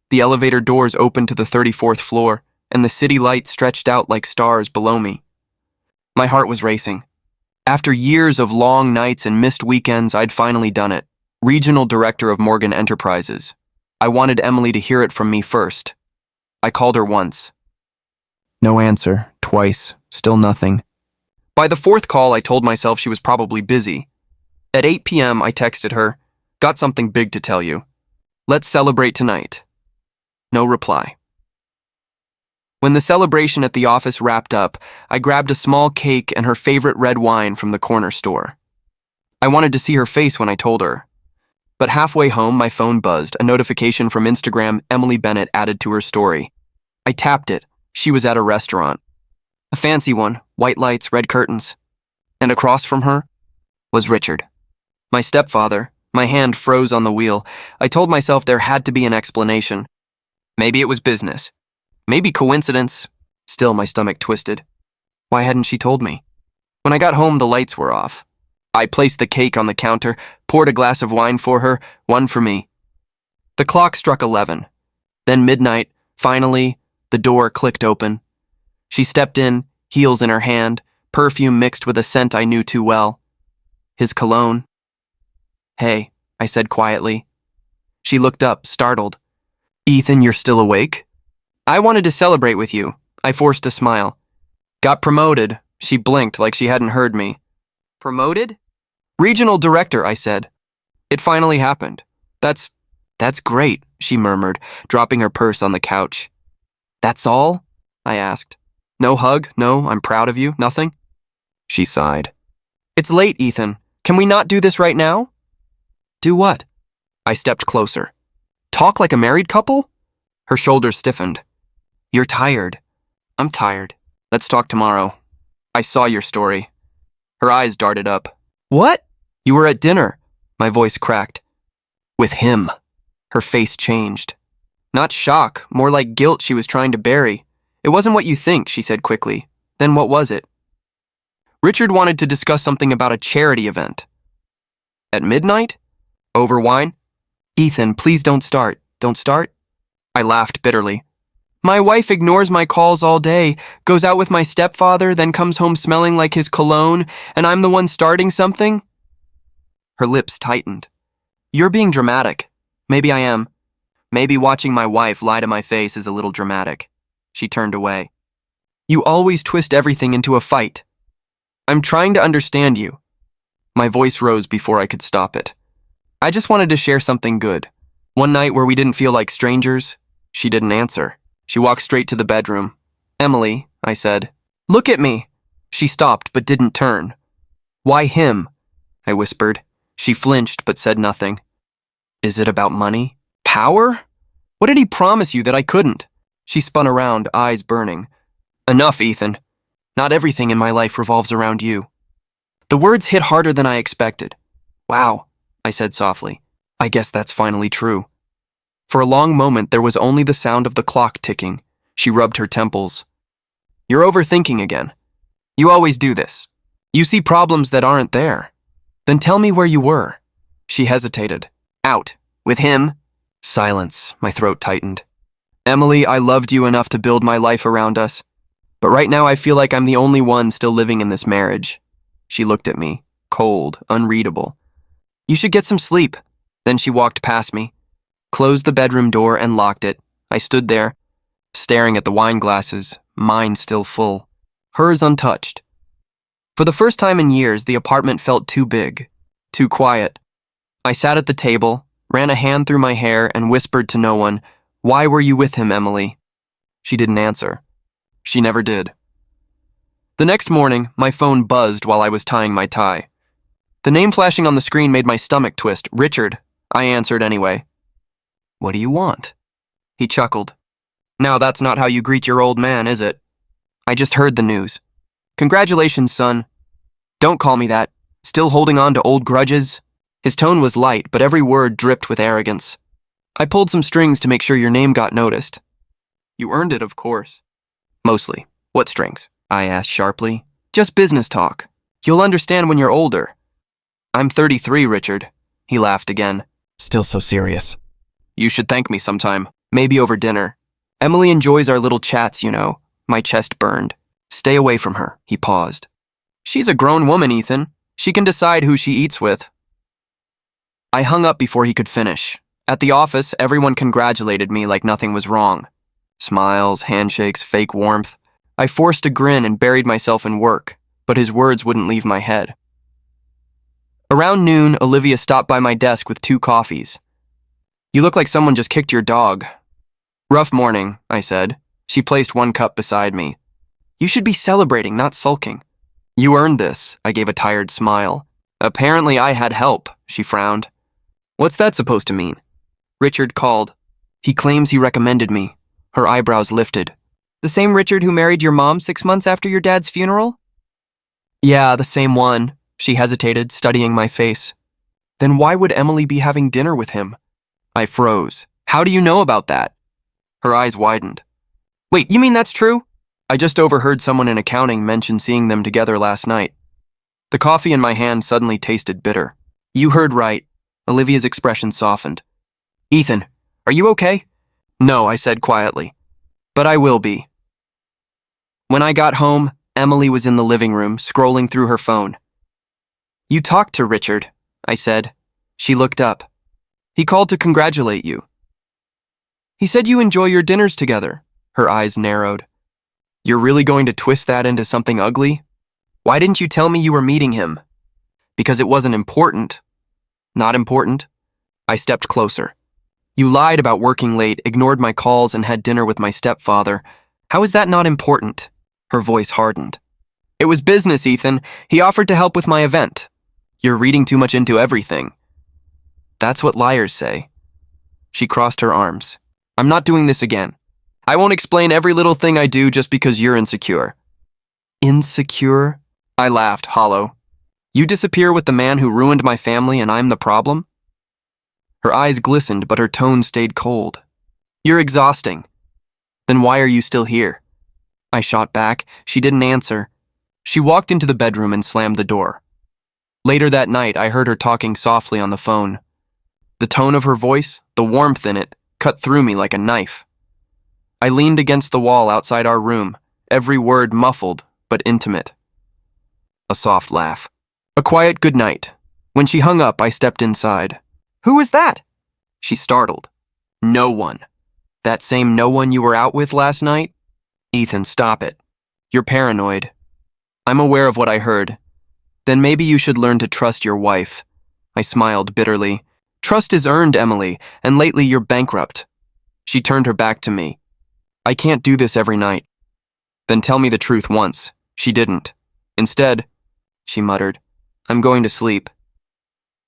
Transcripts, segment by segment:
The elevator doors opened to the 34th floor, and the city lights stretched out like stars below me. My heart was racing. After years of long nights and missed weekends, I'd finally done it. Regional Director of Morgan Enterprises. I wanted Emily to hear it from me first. I called her once. No answer. Twice. Still nothing. By the fourth call, I told myself she was probably busy. At 8 p.m., I texted her, "Got something big to tell you. Let's celebrate tonight." No reply. When the celebration at the office wrapped up, I grabbed a small cake and her favorite red wine from the corner store. I wanted to see her face when I told her. But halfway home, my phone buzzed, a notification from Instagram Emily Bennett added to her story. I tapped it. She was at a restaurant. A fancy one, white lights, red curtains. And across from her was Richard. My stepfather. My hand froze on the wheel. I told myself there had to be an explanation. Maybe it was business. Maybe coincidence. Still, my stomach twisted. Why hadn't she told me? When I got home, the lights were off. I placed the cake on the counter, poured a glass of wine for her, one for me. The clock struck 11. Then midnight. Finally, the door clicked open. She stepped in, heels in her hand, perfume mixed with a scent I knew too well. His cologne. "Hey," I said quietly. She looked up, startled. "Ethan, you're still awake?" "I wanted to celebrate with you." I forced a smile. "Got promoted." She blinked like she hadn't heard me. "Promoted?" "Regional director," I said. "It finally happened." That's great," she murmured, dropping her purse on the couch. "That's all?" I asked. "No hug? No, I'm proud of you? Nothing?" She sighed. "It's late, Ethan. Can we not do this right now?" "Do what?" I stepped closer. "Talk like a married couple?" Her shoulders stiffened. "You're tired." "I'm tired. Let's talk tomorrow. I saw your story." Her eyes darted up. "What?" "You were at dinner." My voice cracked. "With him." Her face changed. Not shock, more like guilt she was trying to bury. "It wasn't what you think," she said quickly. "Then what was it?" "Richard wanted to discuss something about a charity event." "At midnight? Over wine?" "Ethan, please don't start." "Don't start?" I laughed bitterly. "My wife ignores my calls all day, goes out with my stepfather, then comes home smelling like his cologne, and I'm the one starting something?" Her lips tightened. "You're being dramatic." "Maybe I am. Maybe watching my wife lie to my face is a little dramatic." She turned away. "You always twist everything into a fight." "I'm trying to understand you." My voice rose before I could stop it. "I just wanted to share something good. One night where we didn't feel like strangers." She didn't answer. She walked straight to the bedroom. "Emily," I said. "Look at me." She stopped but didn't turn. "Why him?" I whispered. She flinched but said nothing. "Is it about money? Power? What did he promise you that I couldn't?" She spun around, eyes burning. "Enough, Ethan. Not everything in my life revolves around you." The words hit harder than I expected. "Wow," I said softly. "I guess that's finally true." For a long moment, there was only the sound of the clock ticking. She rubbed her temples. "You're overthinking again. You always do this. You see problems that aren't there. Then tell me where you were." She hesitated. "Out. With him." Silence. My throat tightened. "Emily, I loved you enough to build my life around us. But right now I feel like I'm the only one still living in this marriage." She looked at me, cold, unreadable. "You should get some sleep." Then she walked past me, closed the bedroom door and locked it. I stood there, staring at the wine glasses, mine still full, hers untouched. For the first time in years, the apartment felt too big, too quiet. I sat at the table, ran a hand through my hair, and whispered to no one, "Why were you with him, Emily?" She didn't answer. She never did. The next morning, my phone buzzed while I was tying my tie. The name flashing on the screen made my stomach twist. "Richard." I answered anyway. "What do you want?" He chuckled. "Now that's not how you greet your old man, is it?" "I just heard the news." "Congratulations, son." "Don't call me that. Still holding on to old grudges?" His tone was light, but every word dripped with arrogance. "I pulled some strings to make sure your name got noticed." "You earned it, of course." "Mostly. What strings?" I asked sharply. "Just business talk. You'll understand when you're older." "I'm 33, Richard." He laughed again. "Still so serious." "You should thank me sometime." Maybe over dinner. Emily enjoys our little chats, you know. My chest burned. Stay away from her, he paused. She's a grown woman, Ethan. She can decide who she eats with. I hung up before he could finish. At the office, everyone congratulated me like nothing was wrong. Smiles, handshakes, fake warmth. I forced a grin and buried myself in work, but his words wouldn't leave my head. Around noon, Olivia stopped by my desk with 2 coffees. You look like someone just kicked your dog. Rough morning, I said. She placed 1 cup beside me. You should be celebrating, not sulking. You earned this, I gave a tired smile. Apparently I had help, she frowned. What's that supposed to mean? Richard called. He claims he recommended me. Her eyebrows lifted. The same Richard who married your mom 6 months after your dad's funeral? Yeah, the same one. She hesitated, studying my face. Then why would Emily be having dinner with him? I froze. How do you know about that? Her eyes widened. Wait, you mean that's true? I just overheard someone in accounting mention seeing them together last night. The coffee in my hand suddenly tasted bitter. You heard right. Olivia's expression softened. Ethan, are you okay? No, I said quietly. But I will be. When I got home, Emily was in the living room, scrolling through her phone. You talked to Richard, I said. She looked up. He called to congratulate you. He said you enjoy your dinners together. Her eyes narrowed. You're really going to twist that into something ugly? Why didn't you tell me you were meeting him? Because it wasn't important. Not important? I stepped closer. You lied about working late, ignored my calls, and had dinner with my stepfather. How is that not important? Her voice hardened. It was business, Ethan. He offered to help with my event. You're reading too much into everything. That's what liars say. She crossed her arms. I'm not doing this again. I won't explain every little thing I do just because you're insecure. Insecure? I laughed, hollow. You disappear with the man who ruined my family and I'm the problem? Her eyes glistened, but her tone stayed cold. You're exhausting. Then why are you still here? I shot back. She didn't answer. She walked into the bedroom and slammed the door. Later that night, I heard her talking softly on the phone. The tone of her voice, the warmth in it, cut through me like a knife. I leaned against the wall outside our room, every word muffled but intimate. A soft laugh. A quiet good night. When she hung up, I stepped inside. Who was that? She startled. No one. That same no one you were out with last night? Ethan, stop it. You're paranoid. I'm aware of what I heard. Then maybe you should learn to trust your wife. I smiled bitterly. Trust is earned, Emily, and lately you're bankrupt. She turned her back to me. I can't do this every night. Then tell me the truth once. She didn't. Instead, she muttered, I'm going to sleep.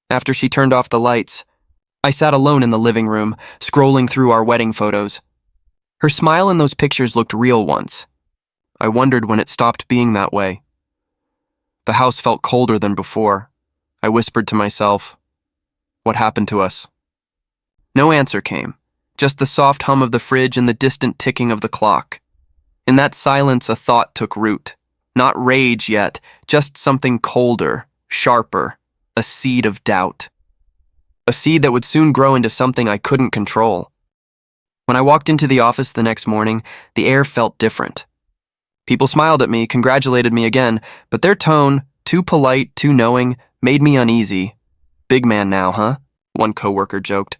After she turned off the lights, I sat alone in the living room, scrolling through our wedding photos. Her smile in those pictures looked real once. I wondered when it stopped being that way. The house felt colder than before. I whispered to myself, what happened to us? No answer came, just the soft hum of the fridge and the distant ticking of the clock. In that silence, a thought took root. Not rage yet, just something colder, sharper, a seed of doubt. A seed that would soon grow into something I couldn't control. When I walked into the office the next morning, the air felt different. People smiled at me, congratulated me again, but their tone, too polite, too knowing, made me uneasy. Big man now, huh? One coworker joked.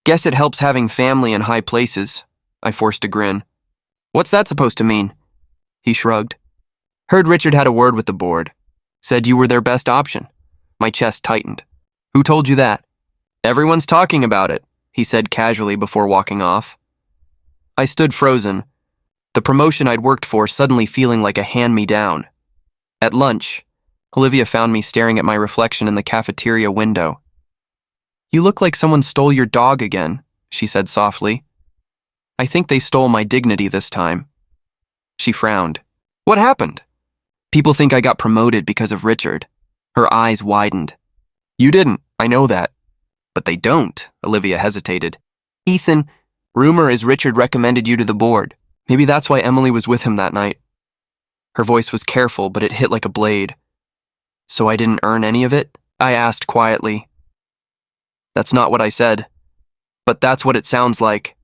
Guess it helps having family in high places. I forced a grin. What's that supposed to mean? He shrugged. Heard Richard had a word with the board. Said you were their best option. My chest tightened. Who told you that? Everyone's talking about it, he said casually before walking off. I stood frozen, the promotion I'd worked for suddenly feeling like a hand-me-down. At lunch, Olivia found me staring at my reflection in the cafeteria window. You look like someone stole your dog again, she said softly. I think they stole my dignity this time. She frowned. What happened? People think I got promoted because of Richard. Her eyes widened. You didn't, I know that. But they don't, Olivia hesitated. Ethan, rumor is Richard recommended you to the board. Maybe that's why Emily was with him that night. Her voice was careful, but it hit like a blade. So I didn't earn any of it? I asked quietly. That's not what I said. But that's what it sounds like.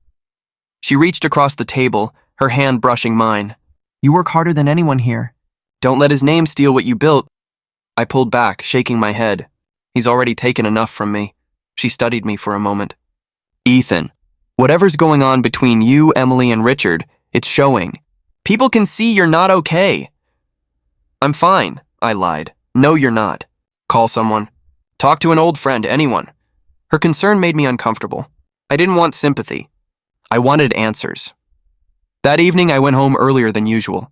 She reached across the table, her hand brushing mine. You work harder than anyone here. Don't let his name steal what you built. I pulled back, shaking my head. He's already taken enough from me. She studied me for a moment. Ethan, whatever's going on between you, Emily, and Richard, it's showing. People can see you're not okay. I'm fine, I lied. No, you're not. Call someone. Talk to an old friend, anyone. Her concern made me uncomfortable. I didn't want sympathy. I wanted answers. That evening, I went home earlier than usual.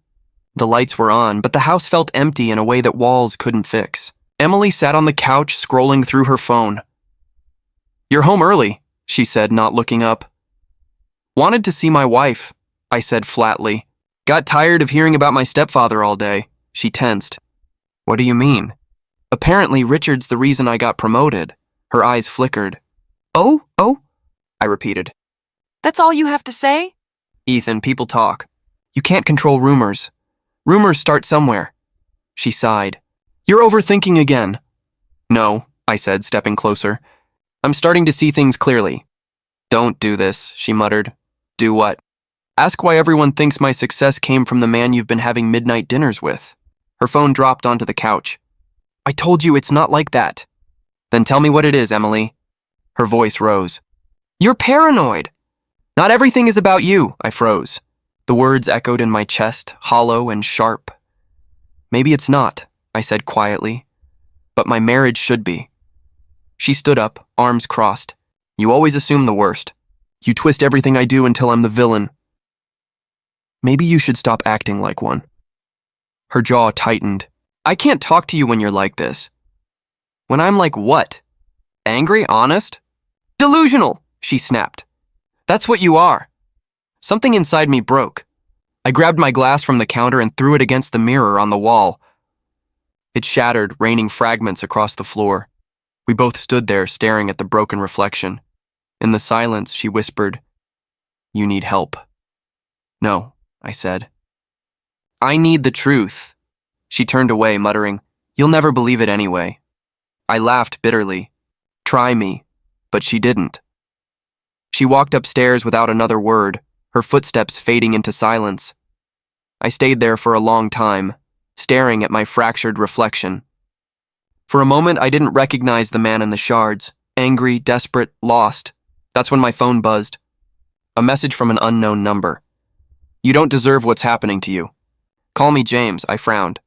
The lights were on, but the house felt empty in a way that walls couldn't fix. Emily sat on the couch, scrolling through her phone. You're home early, she said, not looking up. Wanted to see my wife, I said flatly. Got tired of hearing about my stepfather all day. She tensed. What do you mean? Apparently, Richard's the reason I got promoted. Her eyes flickered. Oh, I repeated. That's all you have to say? Ethan, people talk. You can't control rumors. Rumors start somewhere. She sighed. You're overthinking again. No, I said, stepping closer. I'm starting to see things clearly. Don't do this, she muttered. Do what? Ask why everyone thinks my success came from the man you've been having midnight dinners with. Her phone dropped onto the couch. I told you it's not like that. Then tell me what it is, Emily. Her voice rose. You're paranoid. Not everything is about you, I froze. The words echoed in my chest, hollow and sharp. Maybe it's not, I said quietly. But my marriage should be. She stood up, arms crossed. You always assume the worst. You twist everything I do until I'm the villain. Maybe you should stop acting like one. Her jaw tightened. I can't talk to you when you're like this. When I'm like what? Angry? Honest? Delusional, she snapped. That's what you are. Something inside me broke. I grabbed my glass from the counter and threw it against the mirror on the wall. It shattered, raining fragments across the floor. We both stood there, staring at the broken reflection. In the silence, she whispered, You need help. No, I said. I need the truth. She turned away, muttering, You'll never believe it anyway. I laughed bitterly. Try me. But she didn't. She walked upstairs without another word, her footsteps fading into silence. I stayed there for a long time, staring at my fractured reflection. For a moment, I didn't recognize the man in the shards, angry, desperate, lost. That's when my phone buzzed. A message from an unknown number. You don't deserve what's happening to you. Call me James, I frowned.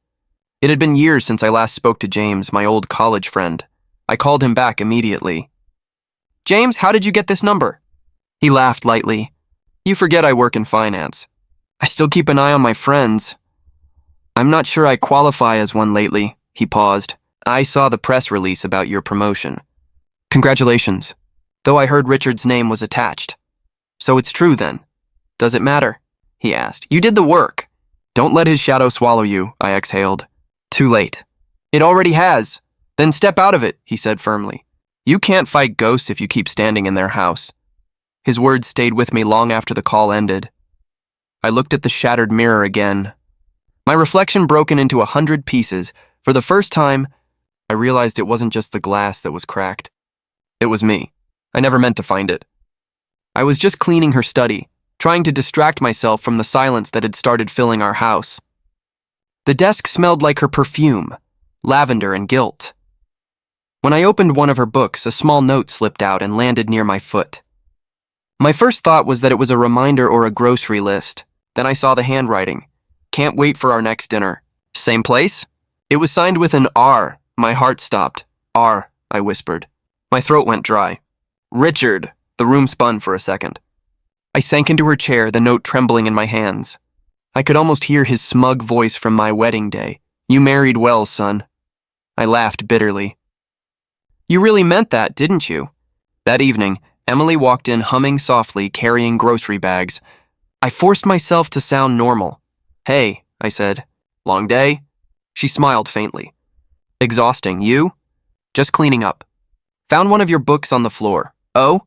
It had been years since I last spoke to James, my old college friend. I called him back immediately. James, how did you get this number? He laughed lightly. You forget I work in finance. I still keep an eye on my friends. I'm not sure I qualify as one lately, he paused. I saw the press release about your promotion. Congratulations. Though I heard Richard's name was attached. So it's true then. Does it matter? He asked. You did the work. Don't let his shadow swallow you, I exhaled. Too late. It already has. Then step out of it, he said firmly. You can't fight ghosts if you keep standing in their house. His words stayed with me long after the call ended. I looked at the shattered mirror again. My reflection broken into 100 pieces. For the first time, I realized it wasn't just the glass that was cracked. It was me. I never meant to find it. I was just cleaning her study, trying to distract myself from the silence that had started filling our house. The desk smelled like her perfume, lavender and guilt. When I opened one of her books, a small note slipped out and landed near my foot. My first thought was that it was a reminder or a grocery list. Then I saw the handwriting. Can't wait for our next dinner. Same place? It was signed with an R. My heart stopped. R, I whispered. My throat went dry. Richard. The room spun for a second. I sank into her chair, the note trembling in my hands. I could almost hear his smug voice from my wedding day. You married well, son. I laughed bitterly. You really meant that, didn't you? That evening, Emily walked in humming softly, carrying grocery bags. I forced myself to sound normal. Hey, I said. Long day? She smiled faintly. Exhausting. You? Just cleaning up. Found one of your books on the floor. Oh?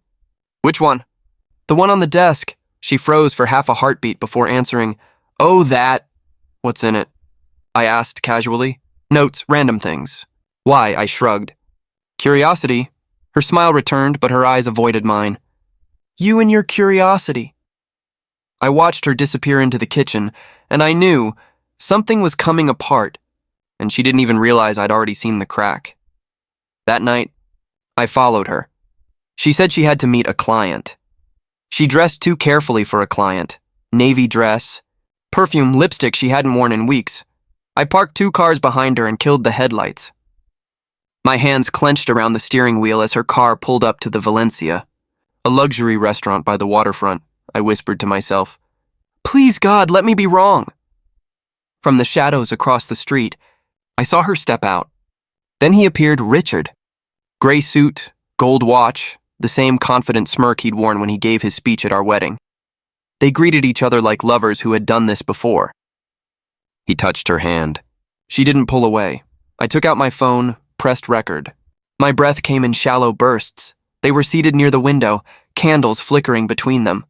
Which one? The one on the desk. She froze for half a heartbeat before answering. Oh, that. What's in it? I asked casually. Notes, random things. Why? I shrugged. Curiosity. Her smile returned, but her eyes avoided mine. You and your curiosity. I watched her disappear into the kitchen, and I knew something was coming apart, and she didn't even realize I'd already seen the crack. That night, I followed her. She said she had to meet a client. She dressed too carefully for a client. Navy dress, perfume, lipstick she hadn't worn in weeks. I parked 2 cars behind her and killed the headlights. My hands clenched around the steering wheel as her car pulled up to the Valencia, a luxury restaurant by the waterfront. I whispered to myself, "Please, God, let me be wrong." From the shadows across the street, I saw her step out. Then he appeared, Richard. Gray suit, gold watch, the same confident smirk he'd worn when he gave his speech at our wedding. They greeted each other like lovers who had done this before. He touched her hand. She didn't pull away. I took out my phone, pressed record. My breath came in shallow bursts. They were seated near the window, candles flickering between them.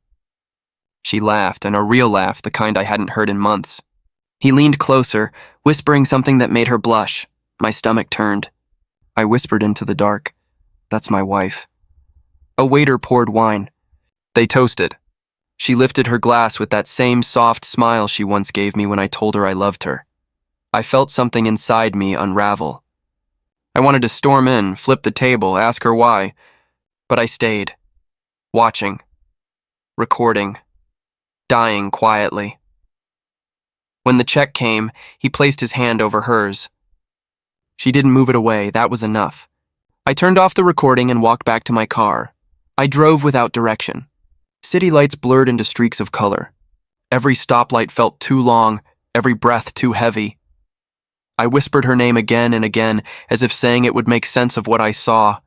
She laughed, and a real laugh, the kind I hadn't heard in months. He leaned closer, whispering something that made her blush. My stomach turned. I whispered into the dark, "That's my wife." A waiter poured wine. They toasted. She lifted her glass with that same soft smile she once gave me when I told her I loved her. I felt something inside me unravel. I wanted to storm in, flip the table, ask her why, but I stayed, watching, recording, dying quietly. When the check came, he placed his hand over hers. She didn't move it away, that was enough. I turned off the recording and walked back to my car. I drove without direction. City lights blurred into streaks of color. Every stoplight felt too long, every breath too heavy. I whispered her name again and again, as if saying it would make sense of what I saw.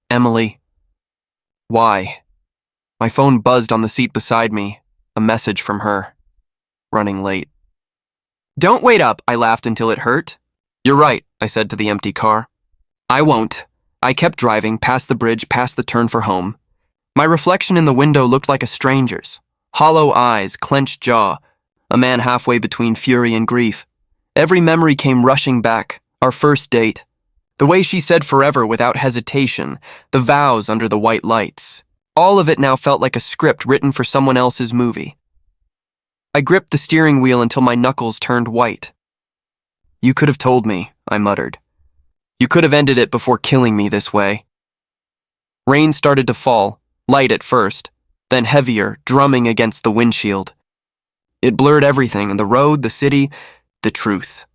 Emily. Why? My phone buzzed on the seat beside me, a message from her. Running late. "Don't wait up," I laughed until it hurt. "You're right," I said to the empty car. "I won't." I kept driving, past the bridge, past the turn for home. My reflection in the window looked like a stranger's. Hollow eyes, clenched jaw, a man halfway between fury and grief. Every memory came rushing back, our first date. The way she said forever without hesitation, the vows under the white lights. All of it now felt like a script written for someone else's movie. I gripped the steering wheel until my knuckles turned white. "You could have told me," I muttered. "You could have ended it before killing me this way." Rain started to fall, light at first, then heavier, drumming against the windshield. It blurred everything, the road, the city, the truth.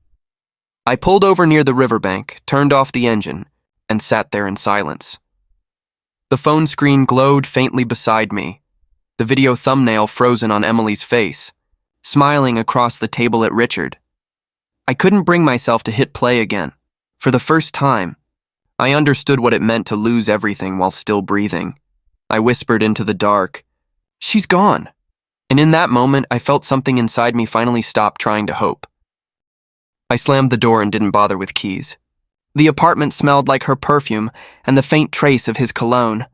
I pulled over near the riverbank, turned off the engine, and sat there in silence. The phone screen glowed faintly beside me, the video thumbnail frozen on Emily's face, smiling across the table at Richard. I couldn't bring myself to hit play again. For the first time, I understood what it meant to lose everything while still breathing. I whispered into the dark, "She's gone." And in that moment, I felt something inside me finally stop trying to hope. I slammed the door and didn't bother with keys. The apartment smelled like her perfume and the faint trace of his cologne.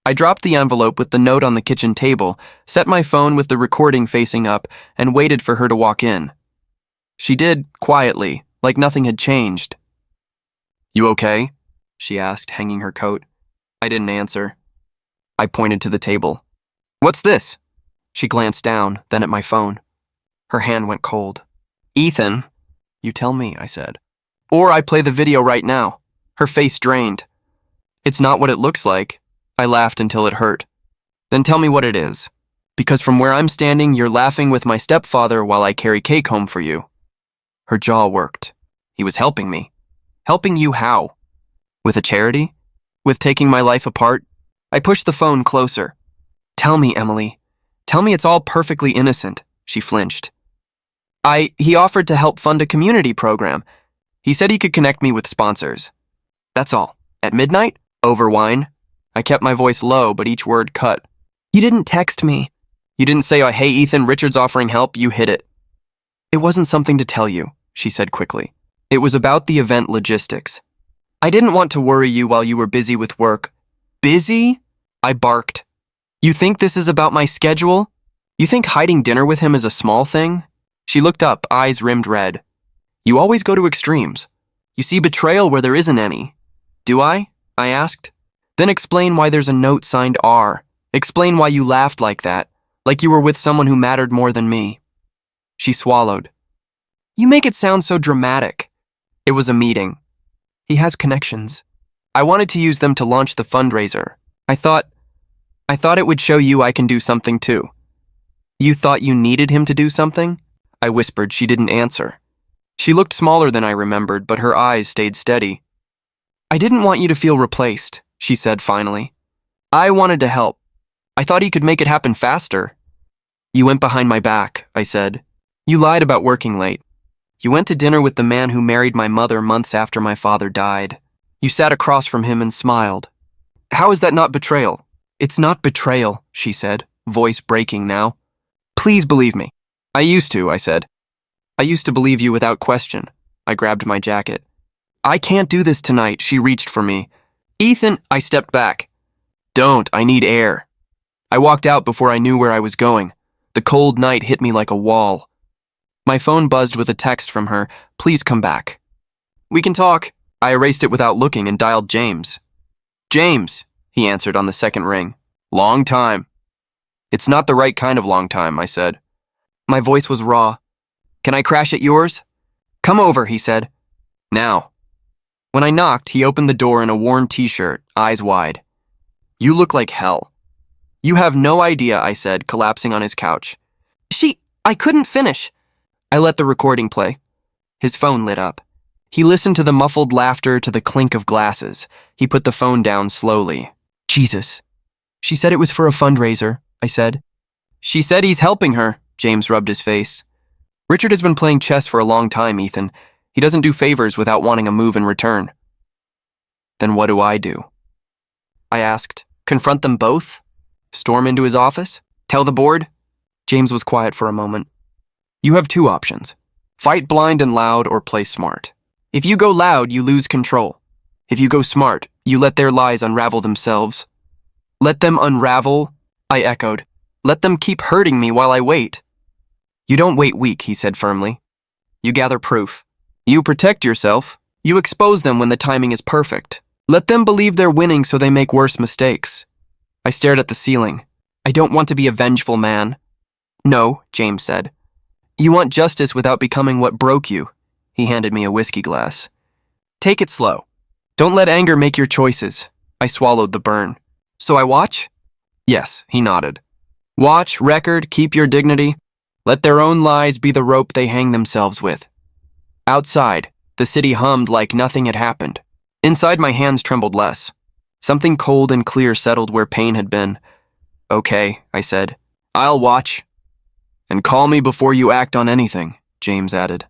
I dropped the envelope with the note on the kitchen table, set my phone with the recording facing up, and waited for her to walk in. She did, quietly, like nothing had changed. "You okay?" she asked, hanging her coat. I didn't answer. I pointed to the table. "What's this?" She glanced down, then at my phone. Her hand went cold. "Ethan." "You tell me," I said. "Or I play the video right now." Her face drained. "It's not what it looks like." I laughed until it hurt. "Then tell me what it is. Because from where I'm standing, you're laughing with my stepfather while I carry cake home for you." Her jaw worked. He was helping me. Helping you how? With a charity? With taking my life apart? I pushed the phone closer. "Tell me, Emily. Tell me it's all perfectly innocent." She flinched. He offered to help fund a community program. He said he could connect me with sponsors. That's all. At midnight? Over wine? I kept my voice low, but each word cut. "You didn't text me. You didn't say, 'Hey, Ethan, Richard's offering help.' You hit it." "It wasn't something to tell you," she said quickly. "It was about the event logistics. I didn't want to worry you while you were busy with work." "Busy?" I barked. "You think this is about my schedule? You think hiding dinner with him is a small thing?" She looked up, eyes rimmed red. "You always go to extremes. You see betrayal where there isn't any." "Do I?" I asked. "Then explain why there's a note signed R. Explain why you laughed like that. Like you were with someone who mattered more than me. She swallowed. You make it sound so dramatic. It was a meeting. He has connections. I wanted to use them to launch the fundraiser. I thought it would show you I can do something too. You thought you needed him to do something? I whispered. She didn't answer. She looked smaller than I remembered, but her eyes stayed steady. I didn't want you to feel replaced, she said finally. I wanted to help. I thought he could make it happen faster. You went behind my back, I said. You lied about working late. You went to dinner with the man who married my mother months after my father died. You sat across from him and smiled. How is that not betrayal? It's not betrayal, she said, voice breaking now. Please believe me. I used to, I said. I used to believe you without question. I grabbed my jacket. I can't do this tonight, she reached for me. Ethan, I stepped back. Don't, I need air. I walked out before I knew where I was going. The cold night hit me like a wall. My phone buzzed with a text from her. Please come back. We can talk. I erased it without looking and dialed James. James, he answered on the second ring. Long time. It's not the right kind of long time, I said. My voice was raw. Can I crash at yours? Come over, he said. Now. When I knocked, he opened the door in a worn t-shirt, eyes wide. You look like hell. You have no idea, I said, collapsing on his couch. I couldn't finish. I let the recording play. His phone lit up. He listened to the muffled laughter, to the clink of glasses. He put the phone down slowly. Jesus. She said it was for a fundraiser, I said. She said he's helping her, James rubbed his face. Richard has been playing chess for a long time, Ethan. He doesn't do favors without wanting a move in return. Then what do? I asked. Confront them both? Storm into his office? Tell the board? James was quiet for a moment. You have two options. Fight blind and loud or play smart. If you go loud, you lose control. If you go smart, you let their lies unravel themselves. Let them unravel? I echoed. Let them keep hurting me while I wait. You don't wait weak, he said firmly. You gather proof. You protect yourself. You expose them when the timing is perfect. Let them believe they're winning so they make worse mistakes. I stared at the ceiling. I don't want to be a vengeful man. No, James said. You want justice without becoming what broke you. He handed me a whiskey glass. Take it slow. Don't let anger make your choices. I swallowed the burn. So I watch? Yes, he nodded. Watch, record, keep your dignity. Let their own lies be the rope they hang themselves with. Outside, the city hummed like nothing had happened. Inside, my hands trembled less. Something cold and clear settled where pain had been. Okay, I said. I'll watch. And call me before you act on anything, James added.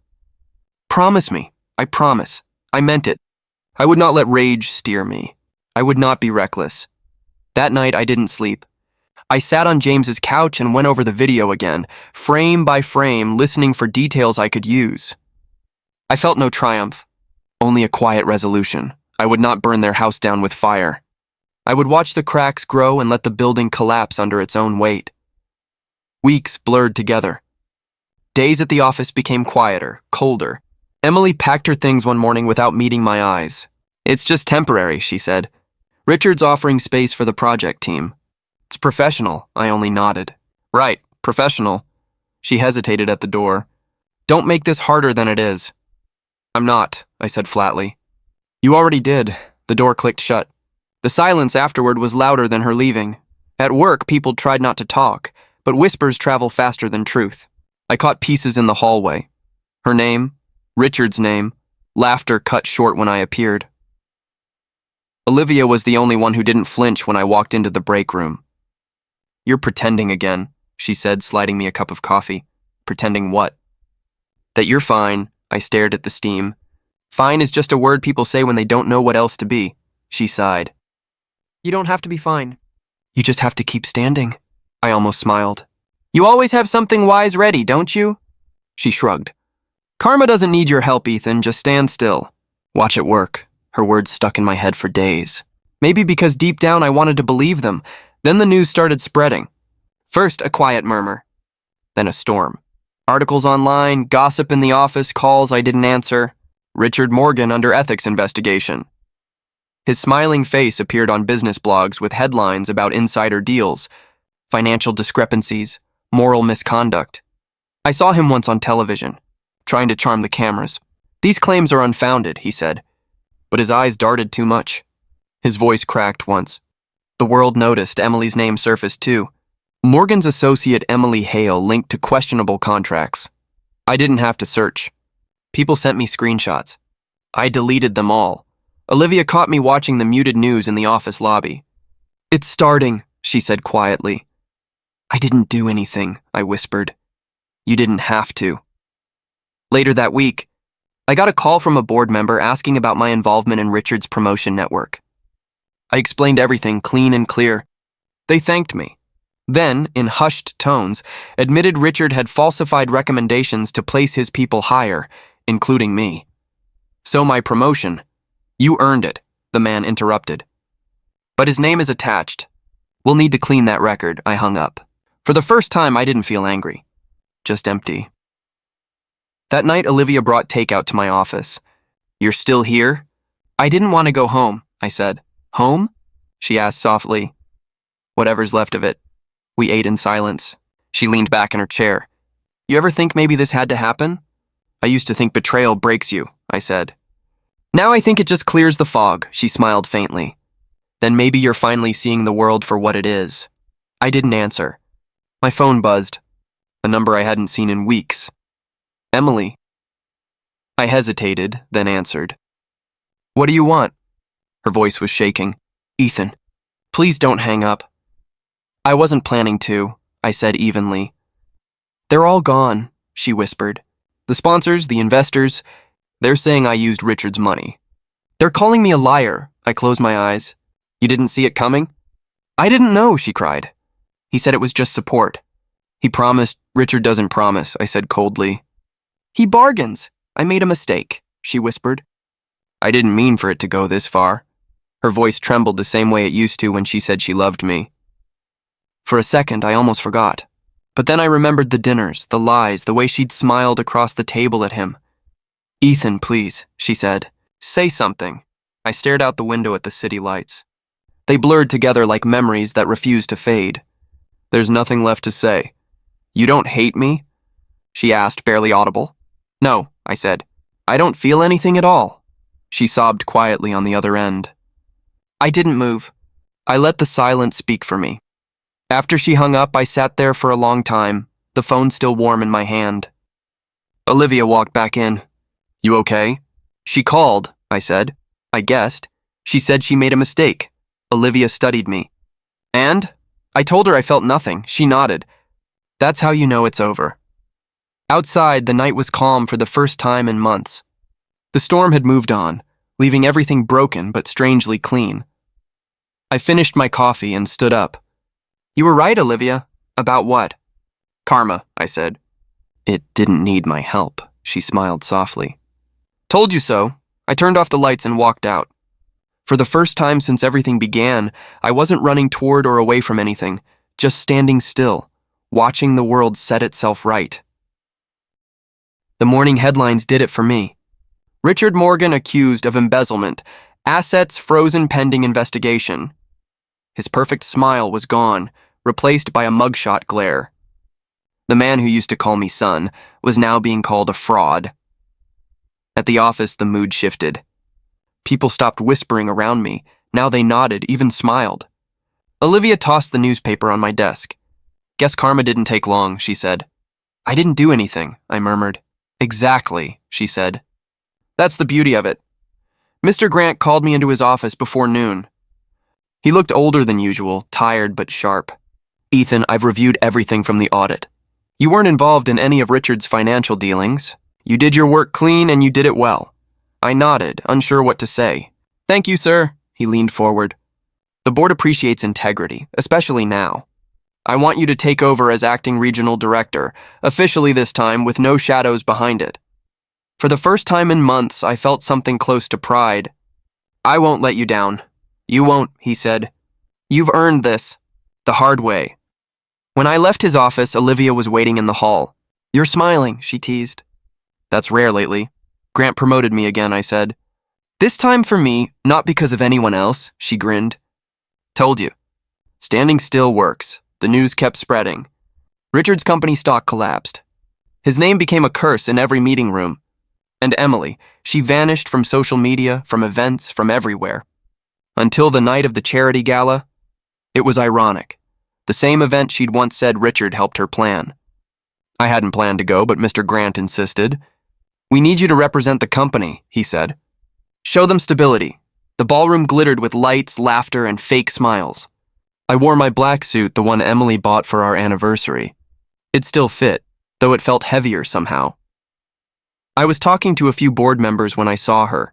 Promise me. I promise. I meant it. I would not let rage steer me. I would not be reckless. That night, I didn't sleep. I sat on James's couch and went over the video again, frame by frame, listening for details I could use. I felt no triumph, only a quiet resolution. I would not burn their house down with fire. I would watch the cracks grow and let the building collapse under its own weight. Weeks blurred together. Days at the office became quieter, colder. Emily packed her things one morning without meeting my eyes. It's just temporary, she said. Richard's offering space for the project team. It's professional, I only nodded. Right, professional. She hesitated at the door. Don't make this harder than it is. I'm not, I said flatly. You already did. The door clicked shut. The silence afterward was louder than her leaving. At work, people tried not to talk, but whispers travel faster than truth. I caught pieces in the hallway. Her name, Richard's name, laughter cut short when I appeared. Olivia was the only one who didn't flinch when I walked into the break room. You're pretending again, she said, sliding me a cup of coffee. Pretending what? That you're fine, I stared at the steam. Fine is just a word people say when they don't know what else to be, she sighed. You don't have to be fine. You just have to keep standing. I almost smiled. You always have something wise ready, don't you? She shrugged. Karma doesn't need your help, Ethan. Just stand still. Watch it work. Her words stuck in my head for days. Maybe because deep down I wanted to believe them. Then the news started spreading. First, a quiet murmur. Then a storm. Articles online, gossip in the office, calls I didn't answer. Richard Morgan under ethics investigation. His smiling face appeared on business blogs with headlines about insider deals, financial discrepancies, moral misconduct. I saw him once on television, trying to charm the cameras. These claims are unfounded, he said, but his eyes darted too much. His voice cracked once. The world noticed Emily's name surfaced too. Morgan's associate Emily Hale linked to questionable contracts. I didn't have to search. People sent me screenshots. I deleted them all. Olivia caught me watching the muted news in the office lobby. "It's starting," she said quietly. "I didn't do anything," I whispered. "You didn't have to." Later that week, I got a call from a board member asking about my involvement in Richard's promotion network. I explained everything clean and clear. They thanked me. Then, in hushed tones, admitted Richard had falsified recommendations to place his people higher, including me. "So my promotion. You earned it," the man interrupted. "But his name is attached. We'll need to clean that record," I hung up. For the first time, I didn't feel angry. Just empty. That night, Olivia brought takeout to my office. "You're still here?" "I didn't want to go home," I said. "Home?" she asked softly. "Whatever's left of it." We ate in silence. She leaned back in her chair. "You ever think maybe this had to happen?" "I used to think betrayal breaks you," I said. "Now I think it just clears the fog," she smiled faintly. "Then maybe you're finally seeing the world for what it is." I didn't answer. My phone buzzed. A number I hadn't seen in weeks. "Emily." I hesitated, then answered. "What do you want?" Her voice was shaking. "Ethan, please don't hang up." "I wasn't planning to," I said evenly. "They're all gone," she whispered. "The sponsors, the investors, they're saying I used Richard's money. They're calling me a liar." I closed my eyes. "You didn't see it coming?" "I didn't know," she cried. "He said it was just support." "He promised." "Richard doesn't promise," I said coldly. "He bargains." "I made a mistake," she whispered. "I didn't mean for it to go this far." Her voice trembled the same way it used to when she said she loved me. For a second, I almost forgot. But then I remembered the dinners, the lies, the way she'd smiled across the table at him. "Ethan, please," she said. "Say something." I stared out the window at the city lights. They blurred together like memories that refused to fade. "There's nothing left to say." "You don't hate me?" she asked, barely audible. "No," I said. "I don't feel anything at all." She sobbed quietly on the other end. I didn't move. I let the silence speak for me. After she hung up, I sat there for a long time, the phone still warm in my hand. Olivia walked back in. "You okay?" "She called," I said. I guessed. She said she made a mistake. Olivia studied me. "And?" I told her I felt nothing. She nodded. "That's how you know it's over." Outside, the night was calm for the first time in months. The storm had moved on, leaving everything broken but strangely clean. I finished my coffee and stood up. "You were right, Olivia." "About what?" "Karma," I said. "It didn't need my help," she smiled softly. "Told you so." I turned off the lights and walked out. For the first time since everything began, I wasn't running toward or away from anything, just standing still, watching the world set itself right. The morning headlines did it for me. Richard Morgan accused of embezzlement, assets frozen pending investigation. His perfect smile was gone, replaced by a mugshot glare. The man who used to call me son was now being called a fraud. At the office, the mood shifted. People stopped whispering around me. Now they nodded, even smiled. Olivia tossed the newspaper on my desk. "Guess karma didn't take long," she said. "I didn't do anything," I murmured. "Exactly," she said. "That's the beauty of it." Mr. Grant called me into his office before noon. He looked older than usual, tired but sharp. "Ethan, I've reviewed everything from the audit. You weren't involved in any of Richard's financial dealings. You did your work clean and you did it well." I nodded, unsure what to say. "Thank you, sir." He leaned forward. "The board appreciates integrity, especially now. I want you to take over as acting regional director, officially this time with no shadows behind it." For the first time in months, I felt something close to pride. "I won't let you down." "You won't," he said. "You've earned this. The hard way." When I left his office, Olivia was waiting in the hall. "You're smiling," she teased. "That's rare lately." "Grant promoted me again," I said. "This time for me, not because of anyone else," she grinned. "Told you." Standing still works. The news kept spreading. Richard's company stock collapsed. His name became a curse in every meeting room. And Emily, she vanished from social media, from events, from everywhere. Until the night of the charity gala, it was ironic. The same event she'd once said Richard helped her plan. I hadn't planned to go, but Mr. Grant insisted. "We need you to represent the company," he said. "Show them stability." The ballroom glittered with lights, laughter, and fake smiles. I wore my black suit, the one Emily bought for our anniversary. It still fit, though it felt heavier somehow. I was talking to a few board members when I saw her.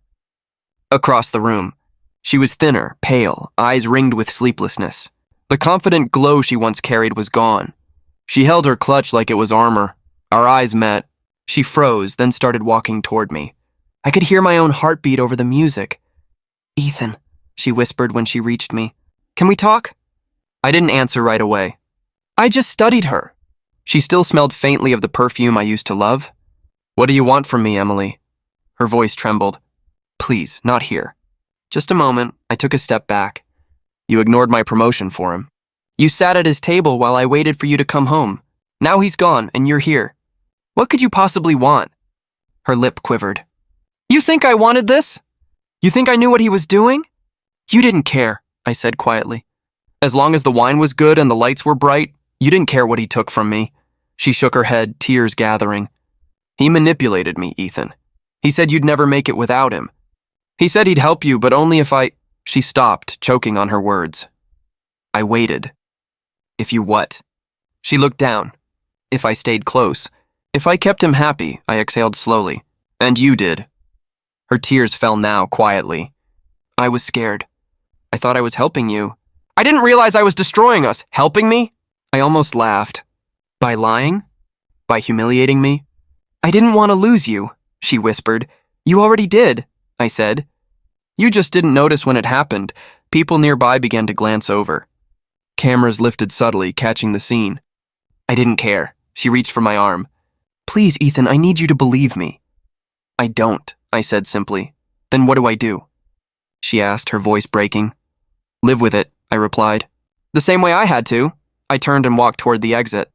Across the room, she was thinner, pale, eyes ringed with sleeplessness. The confident glow she once carried was gone. She held her clutch like it was armor. Our eyes met. She froze, then started walking toward me. I could hear my own heartbeat over the music. "Ethan," she whispered when she reached me. "Can we talk?" I didn't answer right away. I just studied her. She still smelled faintly of the perfume I used to love. "What do you want from me, Emily?" Her voice trembled. "Please, not here." Just a moment, I took a step back. "You ignored my promotion for him. You sat at his table while I waited for you to come home. Now he's gone, and you're here. What could you possibly want?" Her lip quivered. "You think I wanted this? You think I knew what he was doing?" "You didn't care," I said quietly. "As long as the wine was good and the lights were bright, you didn't care what he took from me." She shook her head, tears gathering. "He manipulated me, Ethan. He said you'd never make it without him. He said he'd help you, but only if I—" She stopped, choking on her words. I waited. "If you what?" She looked down. "If I stayed close. If I kept him happy," I exhaled slowly. "And you did." Her tears fell now, quietly. "I was scared. I thought I was helping you. I didn't realize I was destroying us. Helping me?" I almost laughed. "By lying? By humiliating me?" "I didn't want to lose you," she whispered. "You already did," I said. "You just didn't notice when it happened." People nearby began to glance over. Cameras lifted subtly, catching the scene. I didn't care. She reached for my arm. "Please, Ethan, I need you to believe me." "I don't," I said simply. "Then what do I do?" She asked, her voice breaking. "Live with it," I replied. "The same way I had to." I turned and walked toward the exit.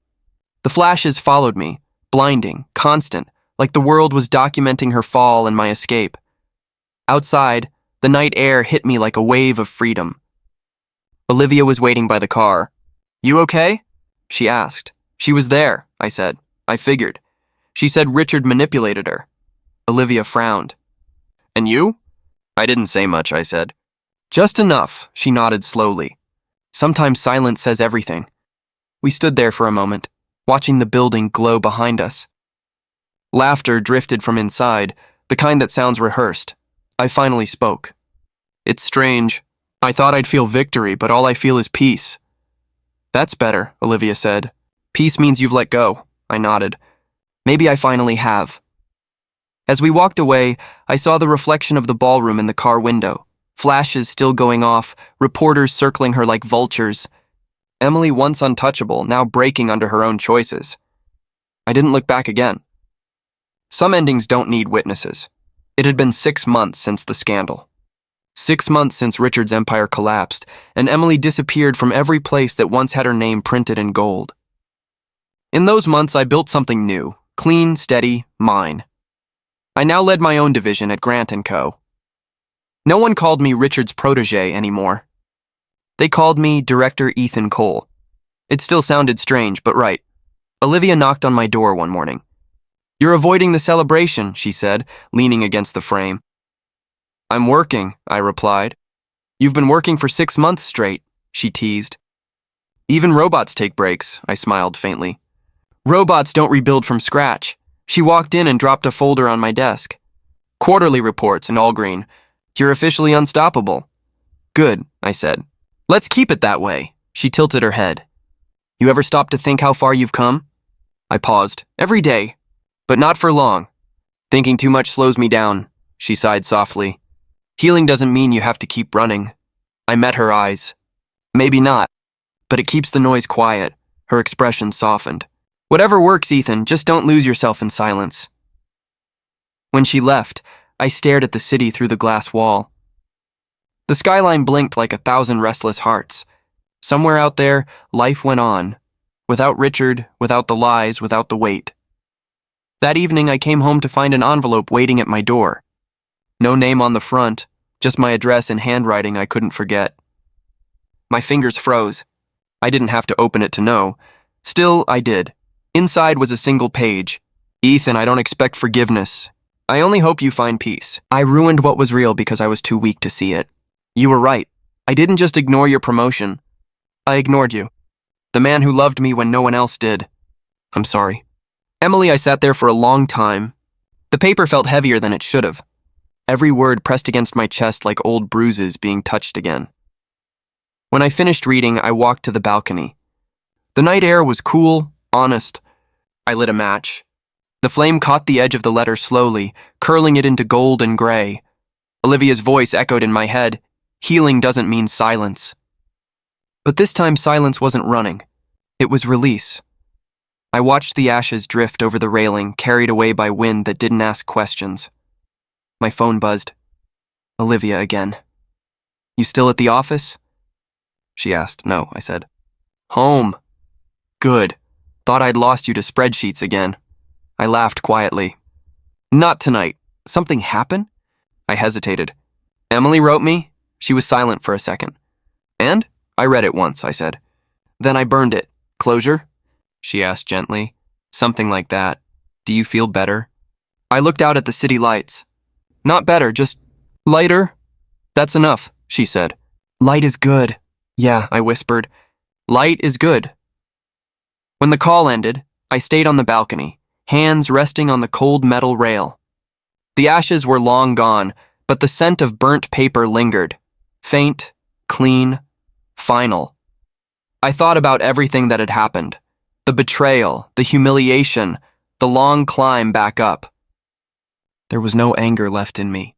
The flashes followed me, blinding, constant, like the world was documenting her fall and my escape. Outside, the night air hit me like a wave of freedom. Olivia was waiting by the car. "You okay?" she asked. "She was there," I said. "I figured." She said Richard manipulated her. Olivia frowned. "And you?" I didn't say much, I said. "Just enough," she nodded slowly. "Sometimes silence says everything." We stood there for a moment, watching the building glow behind us. Laughter drifted from inside, the kind that sounds rehearsed. I finally spoke. "It's strange. I thought I'd feel victory, but all I feel is peace." "That's better," Olivia said. "Peace means you've let go." I nodded. "Maybe I finally have." As we walked away, I saw the reflection of the ballroom in the car window, flashes still going off, reporters circling her like vultures. Emily, once untouchable, now breaking under her own choices. I didn't look back again. Some endings don't need witnesses. It had been 6 months since the scandal. 6 months since Richard's empire collapsed, and Emily disappeared from every place that once had her name printed in gold. In those months, I built something new, clean, steady, mine. I now led my own division at Grant & Co. No one called me Richard's protege anymore. They called me Director Ethan Cole. It still sounded strange, but right. Olivia knocked on my door one morning. "You're avoiding the celebration," she said, leaning against the frame. "I'm working," I replied. "You've been working for 6 months straight," she teased. "Even robots take breaks," I smiled faintly. "Robots don't rebuild from scratch." She walked in and dropped a folder on my desk. "Quarterly reports in all green. You're officially unstoppable." "Good," I said. "Let's keep it that way." She tilted her head. "You ever stop to think how far you've come?" I paused. "Every day. But not for long. Thinking too much slows me down," she sighed softly. "Healing doesn't mean you have to keep running." I met her eyes. "Maybe not, but it keeps the noise quiet." Her expression softened. "Whatever works, Ethan, just don't lose yourself in silence." When she left, I stared at the city through the glass wall. The skyline blinked like 1,000 restless hearts. Somewhere out there, life went on. Without Richard, without the lies, without the weight. That evening, I came home to find an envelope waiting at my door. No name on the front, just my address in handwriting I couldn't forget. My fingers froze. I didn't have to open it to know. Still, I did. Inside was a single page. Ethan, I don't expect forgiveness. I only hope you find peace. I ruined what was real because I was too weak to see it. You were right. I didn't just ignore your promotion. I ignored you. The man who loved me when no one else did. I'm sorry. Emily, I sat there for a long time. The paper felt heavier than it should have. Every word pressed against my chest like old bruises being touched again. When I finished reading, I walked to the balcony. The night air was cool, honest. I lit a match. The flame caught the edge of the letter slowly, curling it into gold and gray. Olivia's voice echoed in my head. Healing doesn't mean silence. But this time silence wasn't running. It was release. I watched the ashes drift over the railing, carried away by wind that didn't ask questions. My phone buzzed. Olivia again. You still at the office? She asked. No, I said. Home. Good. Thought I'd lost you to spreadsheets again. I laughed quietly. Not tonight. Something happened? I hesitated. Emily wrote me. She was silent for a second. And? I read it once, I said. Then I burned it. Closure? She asked gently. Something like that. Do you feel better? I looked out at the city lights. Not better, just lighter. That's enough, she said. Light is good. Yeah, I whispered. Light is good. When the call ended, I stayed on the balcony, hands resting on the cold metal rail. The ashes were long gone, but the scent of burnt paper lingered. Faint, clean, final. I thought about everything that had happened. The betrayal, the humiliation, the long climb back up. There was no anger left in me.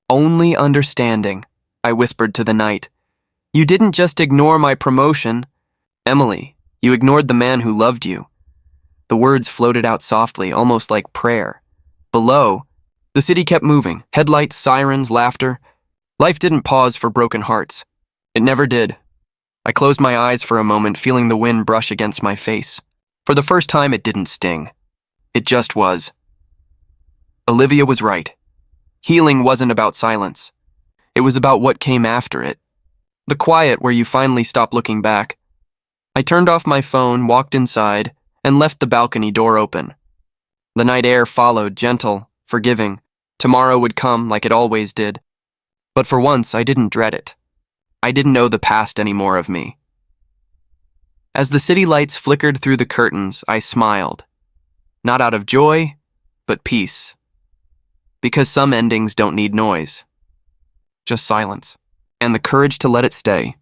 Only understanding, I whispered to the night. You didn't just ignore my promotion. Emily, you ignored the man who loved you. The words floated out softly, almost like prayer. Below, the city kept moving, headlights, sirens, laughter. Life didn't pause for broken hearts. It never did. I closed my eyes for a moment, feeling the wind brush against my face. For the first time, it didn't sting. It just was. Olivia was right. Healing wasn't about silence. It was about what came after it. The quiet where you finally stop looking back. I turned off my phone, walked inside, and left the balcony door open. The night air followed, gentle, forgiving. Tomorrow would come like it always did. But for once, I didn't dread it. I didn't know the past anymore of me. As the city lights flickered through the curtains, I smiled. Not out of joy, but peace. Because some endings don't need noise. Just silence. And the courage to let it stay.